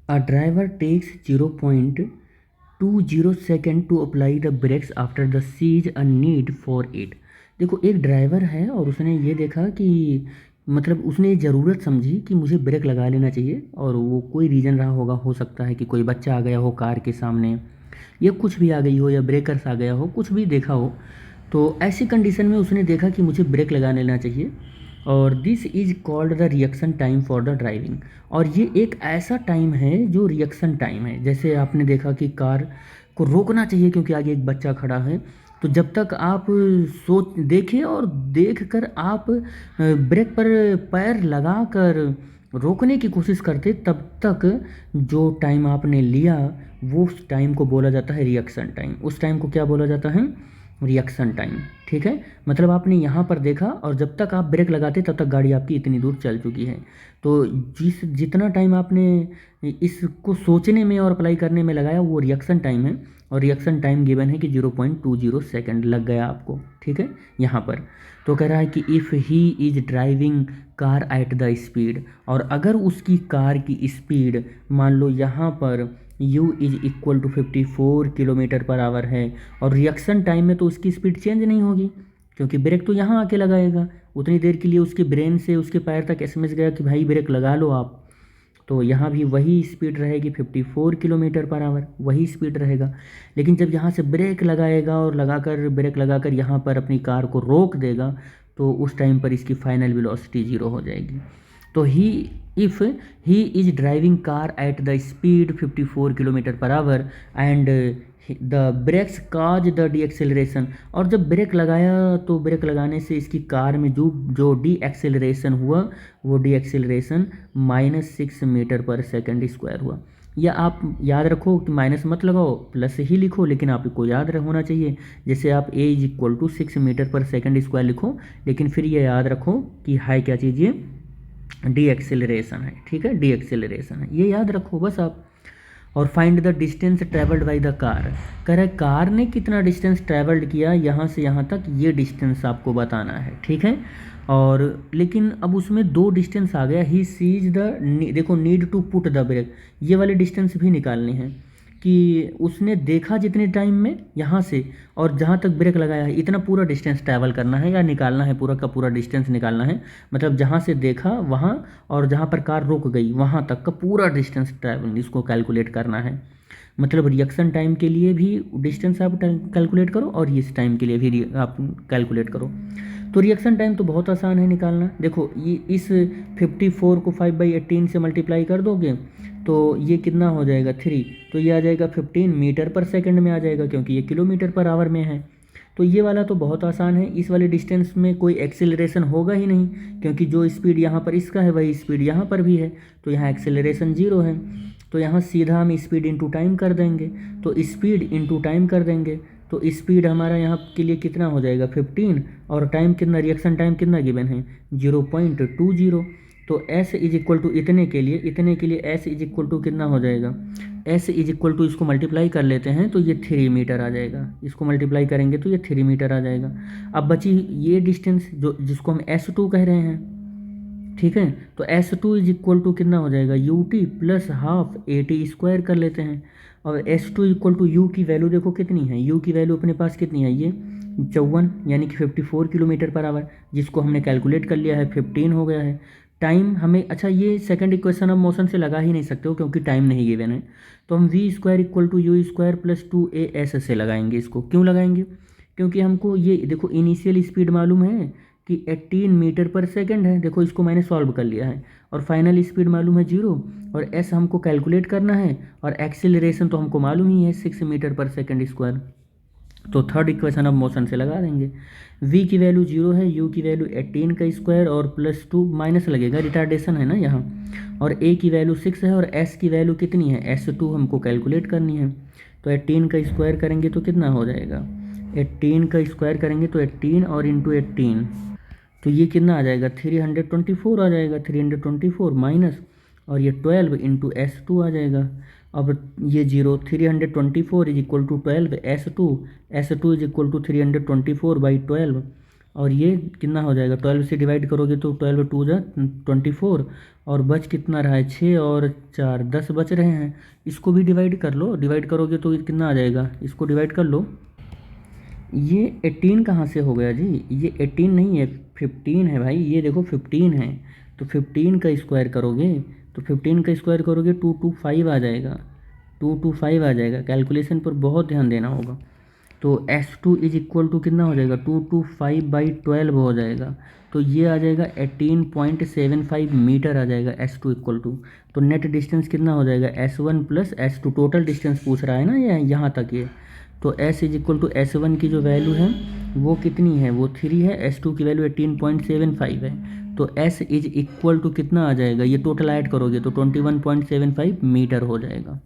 A driver takes 0.20 second to apply the brakes after the sees a need for it. देखो, एक driver है और उसने ये देखा कि मतलब उसने ज़रूरत समझी कि मुझे ब्रेक लगा लेना चाहिए, और वो कोई रीज़न रहा होगा, हो सकता है कि कोई बच्चा आ गया हो कार के सामने, या कुछ भी आ गई हो, या ब्रेकर्स आ गया हो, कुछ भी देखा हो। तो ऐसी कंडीशन में उसने देखा कि मुझे ब्रेक लगा लेना चाहिए, और this is called the reaction time for the driving. और ये एक ऐसा टाइम है जो रिएक्शन टाइम है। जैसे आपने देखा कि कार को रोकना चाहिए क्योंकि आगे एक बच्चा खड़ा है, तो जब तक आप सोच देखें और देख कर आप ब्रेक पर पैर लगा कर रोकने की कोशिश करते, तब तक जो टाइम आपने लिया वो उस टाइम को बोला जाता है रिएक्शन टाइम। उस टाइम को क्या बोला जाता है? Reaction time. ठीक है, मतलब आपने यहाँ पर देखा और जब तक आप ब्रेक लगाते तब तक गाड़ी आपकी इतनी दूर चल चुकी है। तो जितना टाइम आपने इसको सोचने में और अप्लाई करने में लगाया वो रिएक्शन टाइम है, और रिएक्शन टाइम गिवन है कि 0.20 सेकेंड लग गया आपको। ठीक है, यहाँ पर तो कह रहा है कि if he is driving car at the speed, और अगर उसकी कार की स्पीड मान लो यहाँ पर u is equal to 54 kilometre per hour है, और रिएक्शन टाइम में तो उसकी स्पीड चेंज नहीं होगी क्योंकि ब्रेक तो यहाँ आके लगाएगा। उतनी देर के लिए उसके ब्रेन से उसके पैर तक एसएमएस गया कि भाई ब्रेक लगा लो आप, तो यहाँ भी वही स्पीड रहेगी 54 किलोमीटर पर आवर, वही स्पीड रहेगा। लेकिन जब यहाँ से ब्रेक लगाएगा और लगाकर ब्रेक लगाकर यहाँ पर अपनी कार को रोक देगा, तो उस टाइम पर इसकी फाइनल वेलोसिटी ज़ीरो हो जाएगी। तो he if he is driving car at the speed 54 kilometre per hour and the brakes cause the deceleration, और जब ब्रेक लगाया तो ब्रेक लगाने से इसकी कार में जो जो डी एक्सेलरेशन हुआ वो डी एक्सेलरेशन -6 मीटर पर सेकेंड स्क्वायर हुआ। या आप याद रखो कि माइनस मत लगाओ, प्लस ही लिखो, लेकिन आपको याद होना चाहिए। जैसे आप ए इज इक्वल टू 6 मीटर पर सेकेंड स्क्वायर लिखो, लेकिन फिर ये याद रखो कि हाई क्या चीज़ ये डी एक्सेलरेशन है। ठीक है, डी एक्सेलरेशन है, ये याद रखो बस आप। और find the distance travelled by the car, कह रहा है कार ने कितना डिस्टेंस ट्रेवल्ड किया यहाँ से यहाँ तक, ये डिस्टेंस आपको बताना है। ठीक है, और लेकिन अब उसमें दो डिस्टेंस आ गया, ही सीज द, देखो need to put the brake, ये वाले डिस्टेंस भी निकालने हैं कि उसने देखा जितने टाइम में यहाँ से और जहाँ तक ब्रेक लगाया है इतना पूरा डिस्टेंस ट्रैवल करना है या निकालना है, पूरा का पूरा डिस्टेंस निकालना है। मतलब जहाँ से देखा वहाँ और जहाँ पर कार रुक गई वहाँ तक का पूरा डिस्टेंस ट्रैवल इसको कैलकुलेट करना है। मतलब रिएक्शन टाइम के लिए भी डिस्टेंस आप कैलकुलेट करो और इस टाइम के लिए भी आप कैलकुलेट करो। तो रिएक्शन टाइम तो बहुत आसान है निकालना। देखो ये इस 54 को 5/18 से मल्टीप्लाई कर दोगे तो ये कितना हो जाएगा 3, तो ये आ जाएगा 15 मीटर पर सेकंड में आ जाएगा क्योंकि ये किलोमीटर पर आवर में है। तो ये वाला तो बहुत आसान है, इस वाले डिस्टेंस में कोई एक्सेलरेशन होगा ही नहीं क्योंकि जो स्पीड यहाँ पर इसका है वही स्पीड यहाँ पर भी है, तो यहाँ एक्सेलरेशन जीरो है। तो यहाँ सीधा हम स्पीड इंटू टाइम कर देंगे, तो स्पीड इंटू टाइम कर देंगे, तो स्पीड हमारा यहाँ के लिए कितना हो जाएगा 15, और टाइम कितना, रिएक्शन टाइम कितना गिवन है 0.20। तो s इज इक्वल टू इतने के लिए s इज इक्वल टू कितना हो जाएगा, s इज इक्वल टू इसको मल्टीप्लाई कर लेते हैं तो ये 3 मीटर आ जाएगा, इसको मल्टीप्लाई करेंगे तो ये 3 मीटर आ जाएगा। अब बची ये डिस्टेंस जो जिसको हम s2 कह रहे हैं। ठीक है, तो S2 इज इक्वल टू कितना हो जाएगा UT plus half AT square कर लेते हैं। और S2 इक्वल टू U की वैल्यू देखो कितनी है, U की वैल्यू अपने पास कितनी है, ये 54 यानी कि 54 किलोमीटर पर आवर, जिसको हमने कैलकुलेट कर लिया है 15 हो गया है। टाइम हमें, अच्छा ये सेकंड इक्वेशन हम मोशन से लगा ही नहीं सकते हो क्योंकि टाइम नहीं गिवन है, तो हम V square equal to U square plus 2AS से लगाएंगे। इसको क्यों लगाएंगे, क्योंकि हमको ये देखो इनिशियल स्पीड मालूम है कि 18 मीटर पर सेकंड है, देखो इसको मैंने सॉल्व कर लिया है, और फाइनल स्पीड मालूम है 0, और s हमको कैलकुलेट करना है, और एक्सेलरेशन तो हमको मालूम ही है 6 मीटर पर सेकंड स्क्वायर। तो थर्ड इक्वेशन अब मोशन से लगा देंगे, v की वैल्यू 0 है, u की वैल्यू 18 का स्क्वायर और प्लस 2 माइनस लगेगा, रिटार्डेशन है ना यहाँ, और a की वैल्यू 6 है और s की वैल्यू कितनी है S2 हमको कैलकुलेट करनी है। तो 18 का स्क्वायर करेंगे तो कितना हो जाएगा, 18 का स्क्वायर करेंगे तो 18 और इंटू 18, तो ये कितना आ जाएगा 324 आ जाएगा, 324 माइनस, और ये 12 इंटू S2 आ जाएगा। अब ये 0, 324 is equal to 12 S2 is equal to 324/12, और ये कितना हो जाएगा, 12 से डिवाइड करोगे तो 12 टू जा 24, और बच कितना रहा है 6 और 4 10 बच रहे हैं। इसको भी डिवाइड कर लो, डिवाइड करोगे तो कितना आ जाएगा, इसको डिवाइड कर लो। ये 18 कहाँ से हो गया जी, ये 18 नहीं है 15 है भाई, ये देखो 15 है। तो 15 का स्क्वायर करोगे तो 15 का स्क्वायर करोगे 225 आ जाएगा, 225 आ जाएगा। कैलकुलेशन पर बहुत ध्यान देना होगा। तो S2 इज इक्वल टू कितना हो जाएगा, 225/12 हो जाएगा। तो ये आ जाएगा 18.75 मीटर आ जाएगा S2 इक्वल टू। तो नेट डिस्टेंस कितना हो जाएगा, S1 plus S2, total distance पूछ रहा है ना ये यहाँ तक ये। तो S is equal to S1 की जो वैल्यू है वो कितनी है, वो 3 है। S2 की वैल्यू 18.75 है। तो S इज इक्वल टू कितना आ जाएगा, ये टोटल ऐड करोगे तो 21.75 मीटर हो जाएगा।